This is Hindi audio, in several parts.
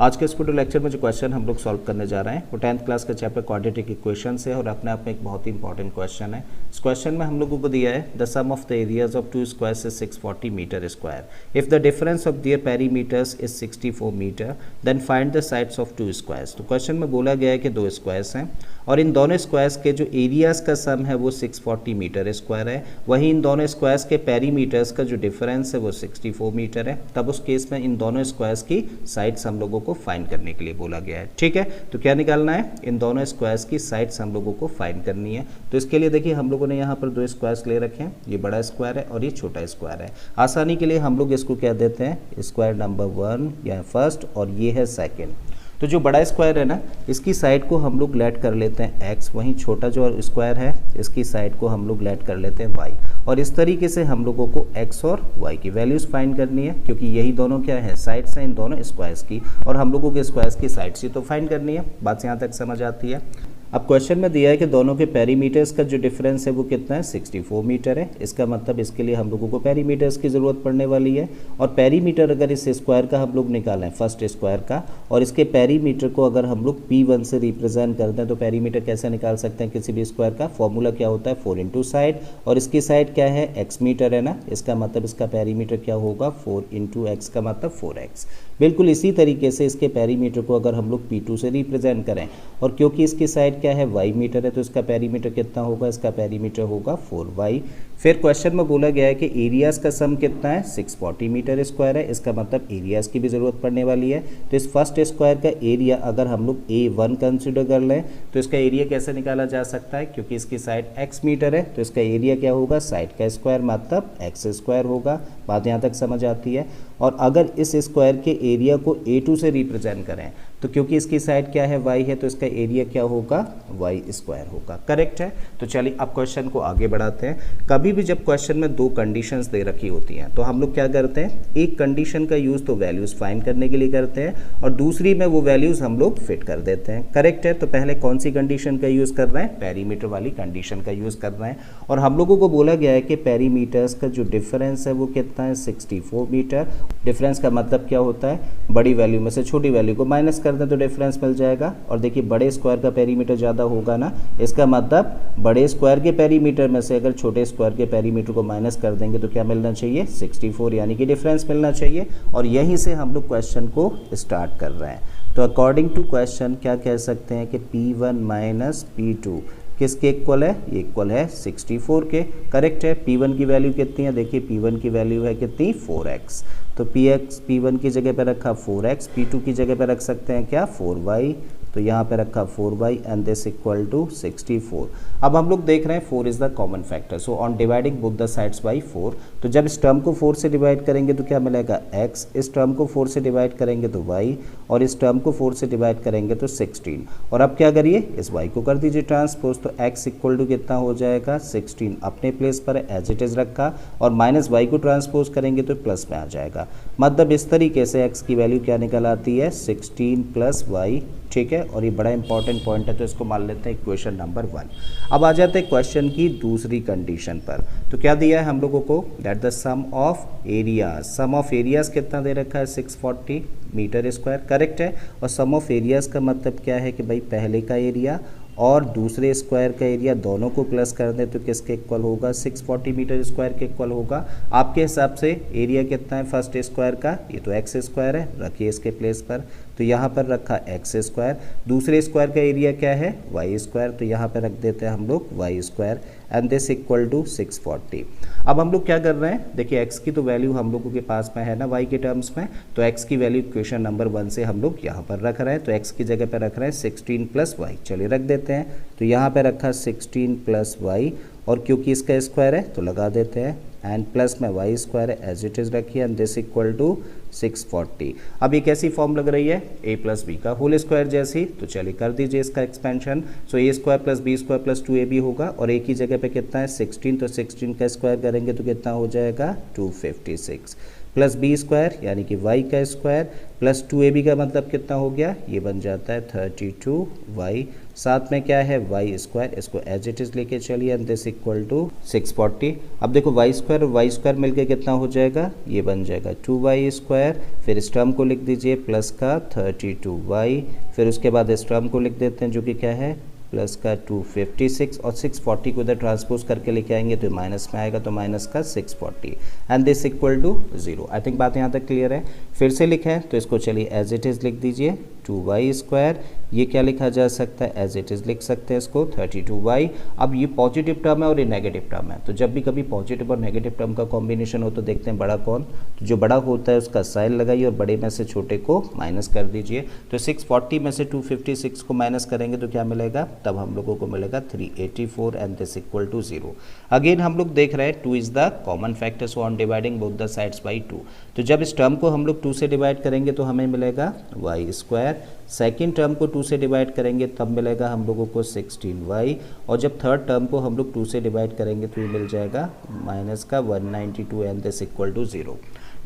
आज के इस वीडियो लेक्चर में जो क्वेश्चन हम लोग सॉल्व करने जा रहे हैं वो 10th क्लास का चैप्टर क्वाड्रेटिक इक्वेशन है और अपने आप में एक बहुत ही इंपॉर्टेंट क्वेश्चन है। इस क्वेश्चन में हम लोगों को दिया है the sum of the areas of two squares is 640 metre square. If the difference of their perimeters is 64 metre then find the sides of two squares. तो क्वेश्चन में बोला गया है कि दो स्क्वायर्स हैं और इन दोनों स्क्वायर्स के जो एरियाज का सम है वो 640 मीटर स्क्वायर है, वहीं इन दोनों स्क्वायर्स के पेरीमीटर्स का जो डिफरेंस है वो 64 मीटर है। तब उस केस में इन दोनों स्क्वायर्स की साइड्स हम लोगों को फाइंड करने के लिए बोला गया है। ठीक है, तो क्या निकालना है, इन दोनों स्क्वायर्स की साइड्स हम लोगों को फाइंड करनी है। तो इसके लिए देखिए हम लोगों ने यहाँ पर दो स्क्वायर्स ले रखे हैं, ये बड़ा स्क्वायर है और ये छोटा स्क्वायर है। आसानी के लिए हम लोग इसको क्या देते हैं, स्क्वायर नंबर 1 या फर्स्ट और ये है सेकेंड। तो जो बड़ा स्क्वायर है ना, इसकी साइड को हम लोग लेट कर लेते हैं x, वहीं छोटा जो स्क्वायर है इसकी साइड को हम लोग लेट कर लेते हैं y। और इस तरीके से हम लोगों को x और y की वैल्यूज़ फाइंड करनी है, क्योंकि यही दोनों क्या है, साइड्स हैं इन दोनों स्क्वायर्स की, और हम लोगों के स्क्वायर्स की साइड्स ही तो फाइंड करनी है। बात यहाँ तक समझ आती है। अब क्वेश्चन में दिया है कि दोनों के पेरीमीटर्स का जो डिफरेंस है वो कितना है, 64 मीटर है। इसका मतलब इसके लिए हम लोगों को पेरीमीटर्स की ज़रूरत पड़ने वाली है। और पेरीमीटर अगर इस स्क्वायर का हम लोग निकालें, फर्स्ट स्क्वायर का, और इसके पेरीमीटर को अगर हम लोग P1 से रिप्रेजेंट करते हैं तो पेरीमीटर कैसे निकाल सकते हैं किसी भी स्क्वायर का, फॉर्मूला क्या होता है 4 इंटू साइड, और इसकी साइड क्या है x मीटर है ना, इसका मतलब इसका पेरीमीटर क्या होगा 4 इंटू एक्स का मतलब 4x। बिल्कुल इसी तरीके से इसके पेरीमीटर को अगर हम लोग P2 से रिप्रेजेंट करें, और क्योंकि इसकी साइड क्या है y मीटर है, तो इसका पेरीमीटर कितना होगा, इसका पेरीमीटर होगा 4y। फिर क्वेश्चन में बोला गया है कि एरियाज का सम कितना है, 640 मीटर स्क्वायर है। इसका मतलब एरियाज की भी ज़रूरत पड़ने वाली है। तो इस फर्स्ट स्क्वायर का एरिया अगर हम लोग A1 कंसिडर कर लें तो इसका एरिया कैसे निकाला जा सकता है, क्योंकि इसकी साइड x मीटर है तो इसका एरिया क्या होगा, साइड का स्क्वायर मतलब x स्क्वायर होगा। बात यहाँ तक समझ आती है। और अगर इस स्क्वायर के एरिया को A2 से रिप्रेजेंट करें तो क्योंकि इसकी साइड क्या है y है तो इसका एरिया क्या होगा, y स्क्वायर होगा। करेक्ट है। तो चलिए अब क्वेश्चन को आगे बढ़ाते हैं। कभी भी जब क्वेश्चन में दो कंडीशंस दे रखी होती हैं तो हम लोग क्या करते हैं, एक कंडीशन का यूज़ तो वैल्यूज़ फाइंड करने के लिए करते हैं और दूसरी में वो वैल्यूज़ हम लोग फिट कर देते हैं। करेक्ट है। तो पहले कौन सी कंडीशन का यूज़ कर रहे हैं, पेरीमीटर वाली कंडीशन का यूज़ कर रहे हैं। और हम लोगों को बोला गया है कि पेरीमीटर्स का जो डिफरेंस है वो कितना है, 64 मीटर। डिफरेंस का मतलब क्या होता है, बड़ी वैल्यू में से छोटी वैल्यू को माइनस कर दें तो डिफरेंस मिल जाएगा। और देखिए बड़े स्क्वायर का पेरीमीटर ज़्यादा होगा ना, इसका मतलब बड़े स्क्वायर के पेरीमीटर में से अगर छोटे स्क्वायर के पेरीमीटर को माइनस कर देंगे तो क्या मिलना चाहिए, 64, यानी कि डिफरेंस मिलना चाहिए। और यहीं से हम लोग क्वेश्चन को स्टार्ट कर रहे हैं। तो अकॉर्डिंग टू क्वेश्चन क्या कह सकते हैं कि P1 माइनस P2 किसके इक्वल है, ये इक्वल है 64 के। करेक्ट है। P1 की वैल्यू कितनी है, देखिए P1 की वैल्यू है कितनी, 4x। तो P1 की जगह पर रखा 4x, P2 की जगह पर रख सकते हैं क्या, 4y। तो यहाँ पे रखा 4y and this equal to 64। अब हम लोग देख रहे हैं 4 is the common factor, so on dividing both the sides by 4, तो जब इस टर्म को 4 से डिवाइड करेंगे तो क्या मिलेगा x, इस टर्म को 4 से डिवाइड करेंगे तो y, और इस टर्म को 4 से डिवाइड करेंगे तो 16। और अब क्या करिए, इस y को कर दीजिए ट्रांसपोज, तो x इक्वल टू कितना हो जाएगा, 16 अपने प्लेस पर एज इट इज़ रखा, और माइनस y को ट्रांसपोज करेंगे तो प्लस में आ जाएगा। मतलब इस तरीके से x की वैल्यू क्या निकल आती है, 16 प्लस y। ठीक है। और ये बड़ा इंपॉर्टेंट पॉइंट है तो इसको मान लेते हैं इक्वेशन नंबर 1। अब आ जाते हैं क्वेश्चन की दूसरी कंडीशन पर। तो क्या दिया है हम लोगों को, that the sum of areas, sum of areas कितना दे रखा है, 640 मीटर स्क्वायर। करेक्ट है। और सम ऑफ एरियाज का मतलब क्या है कि भाई पहले का एरिया और दूसरे स्क्वायर का एरिया दोनों को प्लस कर दें तो किसके इक्वल होगा, 640 मीटर स्क्वायर के इक्वल होगा। आपके हिसाब से एरिया कितना है फर्स्ट स्क्वायर का, ये तो एक्स स्क्वायर है, रखिए इसके प्लेस पर, तो यहाँ पर रखा एक्स स्क्वायर। दूसरे स्क्वायर का एरिया क्या है, वाई स्क्वायर, तो यहाँ पर रख देते हैं हम लोग y square and this equal to 640। अब हम लोग क्या कर रहे हैं, देखिए x की तो वैल्यू हम लोगों के पास में है ना y के टर्म्स में, तो x की वैल्यू इक्वेशन नंबर 1 से हम लोग यहाँ पर रख रहे हैं। तो x की जगह पर रख रहे हैं 16 प्लस y, चलिए रख देते हैं। तो यहाँ पर रखा 16 प्लस y, और क्योंकि इसका स्क्वायर है तो लगा देते हैं, एंड प्लस में y स्क्वायर है एज इट इज़ रखिए एंड दिस इक्वल टू 640। अब ये कैसी फॉर्म लग रही है, a प्लस बी का होल स्क्वायर जैसी, तो चलिए कर दीजिए इसका expansion. So a square plus B square plus 2ab होगा, और a की जगह पे कितना है 16, तो 16 का स्क्वायर करेंगे तो कितना हो जाएगा 256, प्लस बी स्क्वायर यानी कि y का स्क्वायर प्लस 2ab का मतलब कितना हो गया, ये बन जाता है 32y। साथ में क्या है वाई स्क्वायर, इसको एज इट इज़ लेके चलिए एंड दिस इक्वल टू 640। अब देखो वाई स्क्वायर और वाई स्क्वायर मिलके कितना हो जाएगा, ये बन जाएगा 2y स्क्वायर, फिर इस टर्म को लिख दीजिए प्लस का 32y, फिर उसके बाद इस टर्म को लिख देते हैं जो कि क्या है प्लस का 256 और 640 को इधर ट्रांसपोज करके लेके आएंगे तो माइनस में आएगा, तो माइनस का 640 and this equal to 0। I think बात यहाँ तक क्लियर है। फिर से लिखें तो इसको चलिए एज इट इज़ लिख दीजिए 2y स्क्वायर, ये क्या लिखा जा सकता है एज इट इज़ लिख सकते हैं इसको 32y। अब ये पॉजिटिव टर्म है और ये नेगेटिव टर्म है, तो जब भी कभी पॉजिटिव और नेगेटिव टर्म का कॉम्बिनेशन हो तो देखते हैं बड़ा कौन, तो जो बड़ा होता है उसका साइन लगाइए और बड़े में से छोटे को माइनस कर दीजिए। तो 640 में से 256 को माइनस करेंगे तो क्या मिलेगा, तब हम लोगों को मिलेगा 384 and this equal to 0। Again हम लोग देख रहे हैं 2 is the common factor, so on dividing both the sides by 2। तो जब इस टर्म को हम लोग 2 से डिवाइड करेंगे तो हमें मिलेगा y स्क्वायर, सेकेंड टर्म को 2 से डिवाइड करेंगे तब मिलेगा हम लोगों को 16y, और जब थर्ड टर्म को हम लोग 2 से डिवाइड करेंगे तो ये मिल जाएगा माइनस का 192 and this equal to 0।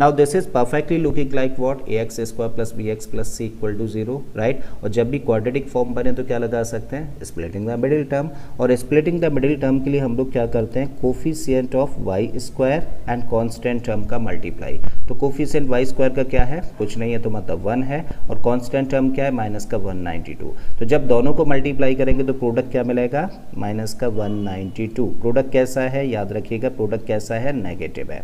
Now this is perfectly looking like what ax square plus bx plus c equal to 0, right. और जब भी क्वाड्रेटिक फॉर्म बने तो क्या लगा सकते हैं, स्प्लिटिंग द मिडिल टर्म, और स्प्लिटिंग द मिडिल टर्म के लिए हम लोग क्या करते हैं, coefficient of y square and constant term का मल्टीप्लाई। तो कोफिशिएंट y स्क्वायर का क्या है, कुछ नहीं है तो मतलब 1 है, और कांस्टेंट टर्म क्या है माइनस का 192। तो जब दोनों को मल्टीप्लाई करेंगे तो प्रोडक्ट क्या मिलेगा, माइनस का 192। प्रोडक्ट कैसा है, याद रखिएगा प्रोडक्ट कैसा है, नेगेटिव है,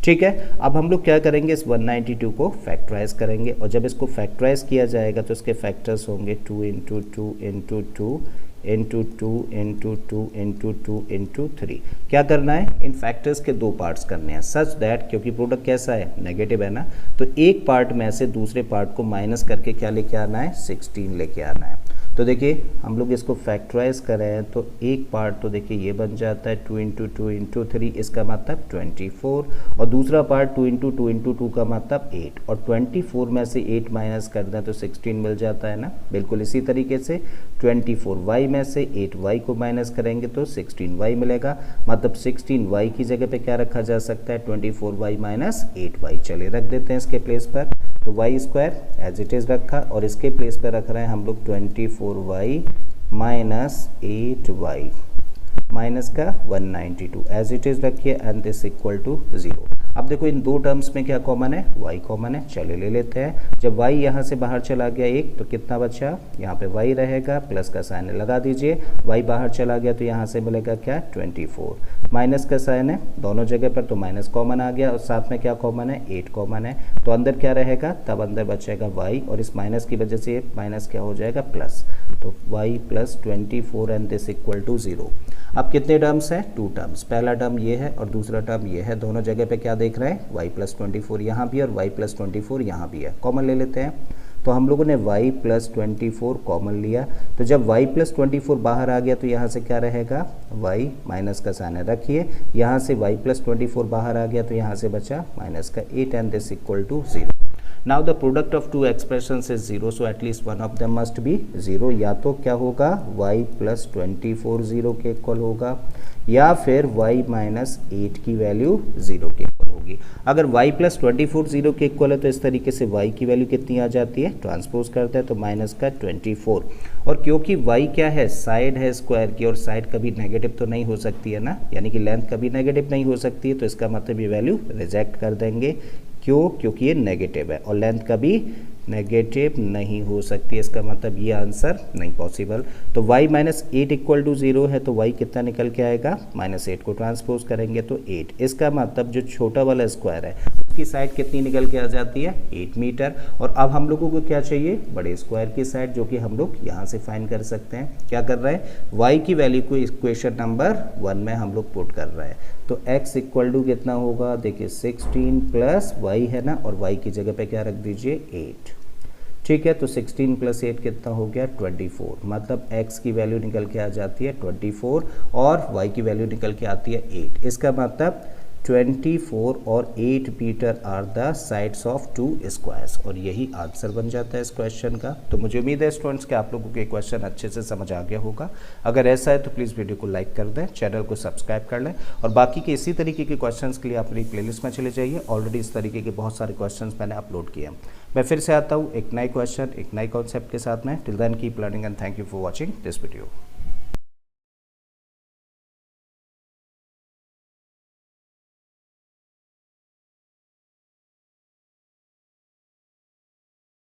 ठीक है। अब हम लोग क्या करेंगे, इस 192 को फैक्टराइज करेंगे, और जब इसको फैक्टराइज किया जाएगा तो इसके फैक्टर्स होंगे 2 into 2 into 2 into 2 into 2 into 2 into 3। क्या करना है, इन फैक्टर्स के 2 पार्ट्स करने हैं सच दैट, क्योंकि प्रोडक्ट कैसा है, नेगेटिव है ना, तो एक पार्ट में से दूसरे पार्ट को माइनस करके क्या लेके आना है, 16 लेके आना है। तो देखिए हम लोग इसको फैक्टराइज करें तो एक पार्ट तो देखिए ये बन जाता है 2 इंटू 2 इंटू 3, इसका मतलब 24, और दूसरा पार्ट 2 इंटू 2 इंटू 2 का मतलब 8, और 24 में से 8 माइनस कर दें तो 16 मिल जाता है ना। बिल्कुल इसी तरीके से 24y में से 8y को माइनस करेंगे तो 16y मिलेगा, मतलब 16y की जगह पे क्या रखा जा सकता है, 24y माइनस 8y। चलिए रख देते हैं इसके प्लेस पर, तो y square as it is रखा, और इसके प्लेस पर रख रहे हैं हम लोग 24y माइनस 8y माइनस का 192 एज इट इज़ रखिए एंड दिस इक्वल टू 0। अब देखो इन 2 टर्म्स में क्या कॉमन है, y कॉमन है, चलिए ले लेते हैं। जब y यहाँ से बाहर चला गया 1 तो कितना बचा, यहाँ पे y रहेगा, प्लस का साइन लगा दीजिए, y बाहर चला गया तो यहाँ से मिलेगा क्या 24, माइनस का साइन है दोनों जगह पर तो माइनस कॉमन आ गया, और साथ में क्या कॉमन है, 8 कॉमन है, तो अंदर क्या रहेगा, तब अंदर बचेगा y, और इस माइनस की वजह से माइनस क्या हो जाएगा प्लस, तो y plus 24 and this equal to 0। अब कितने टर्म्स हैं, 2 टर्म्स, पहला टर्म ये है और दूसरा टर्म ये है, दोनों जगह पे क्या देख रहे हैं, y प्लस 24 यहाँ भी और y प्लस 24 यहाँ भी है, कॉमन ले लेते हैं। तो हम लोगों ने y प्लस 24 कॉमन लिया, तो जब y प्लस 24 बाहर आ गया तो यहाँ से क्या रहेगा, y माइनस का साइन रखिए, यहाँ से y प्लस 24 बाहर आ गया तो यहाँ से बचा माइनस का 8 and this equal to 0। Now the product of 2 expressions is 0, so at least one of them must be 0। या तो क्या होगा, y प्लस 24 0 के इक्वल होगा, या फिर y माइनस 8 की वैल्यू 0 के इक्वल होगी। अगर y प्लस 24 0 के इक्वल है तो इस तरीके से y की वैल्यू कितनी आ जाती है, ट्रांसपोज करते हैं तो माइनस का 24, और क्योंकि y क्या है, साइड है स्क्वायर की, और साइड कभी नेगेटिव तो नहीं हो सकती है ना, यानी कि लेंथ कभी नेगेटिव नहीं हो सकती है, तो इसका मतलब ये वैल्यू रिजेक्ट कर देंगे। क्यों, क्योंकि ये नेगेटिव है, और लेंथ कभी नेगेटिव नहीं हो सकती, इसका मतलब ये आंसर नहीं पॉसिबल। तो y माइनस 8 इक्वल टू 0 है, तो y कितना निकल के आएगा, माइनस 8 को ट्रांसपोज करेंगे तो 8, इसका मतलब जो छोटा वाला स्क्वायर है उसकी साइड कितनी निकल के आ जाती है, 8 मीटर। और अब हम लोगों को क्या चाहिए, बड़े स्क्वायर की साइड, जो कि हम लोग यहाँ से फाइंड कर सकते हैं। क्या कर रहे हैं, y की वैल्यू को इक्वेशन नंबर 1 में हम लोग पुट कर रहे हैं, तो x इक्वल टू कितना होगा, देखिए 16 प्लस y है ना, और y की जगह पे क्या रख दीजिए 8, ठीक है। तो 16 प्लस 8 कितना हो गया 24, मतलब x की वैल्यू निकल के आ जाती है 24 और y की वैल्यू निकल के आती है 8। इसका मतलब 24 और 8 metre are the sides of 2 squares, और यही आंसर बन जाता है इस क्वेश्चन का। तो मुझे उम्मीद है स्टूडेंट्स कि आप लोगों को ये क्वेश्चन अच्छे से समझ आ गया होगा। अगर ऐसा है तो प्लीज़ वीडियो को लाइक कर दें, चैनल को सब्सक्राइब कर लें, और बाकी के इसी तरीके के क्वेश्चंस के लिए आप मेरी प्लेलिस्ट में चले जाइए। ऑलरेडी इस तरीके के बहुत सारे क्वेश्चंस मैंने अपलोड किए हैं। मैं फिर से आता हूँ एक नए क्वेश्चन, एक नए कॉन्सेप्ट के साथ में। Till then keep learning and thank you for watching this video.